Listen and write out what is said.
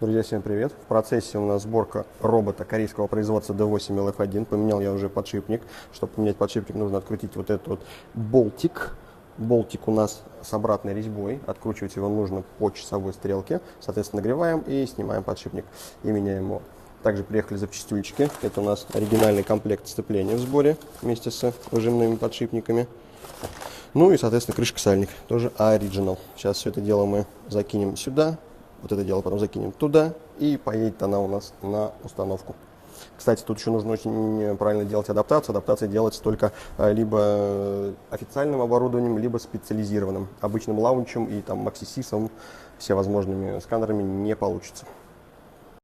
Друзья, всем привет! В процессе у нас сборка робота корейского производства D8 LF1. Поменял я уже подшипник. Чтобы поменять подшипник, нужно открутить вот этот вот болтик. Болтик у нас с обратной резьбой. Откручивать его нужно по часовой стрелке. Соответственно, нагреваем и снимаем подшипник и меняем его. Также приехали запчастюльчики. Это у нас оригинальный комплект сцепления в сборе вместе с выжимными подшипниками. Ну и, соответственно, крышка-сальник. Тоже Original. Сейчас все это дело мы закинем сюда. Вот это дело потом закинем туда, и поедет она у нас на установку. Кстати, тут еще нужно очень правильно делать адаптацию. Адаптация делается только либо официальным оборудованием, либо специализированным. Обычным лаунчем и там Maxisys, всевозможными сканерами не получится.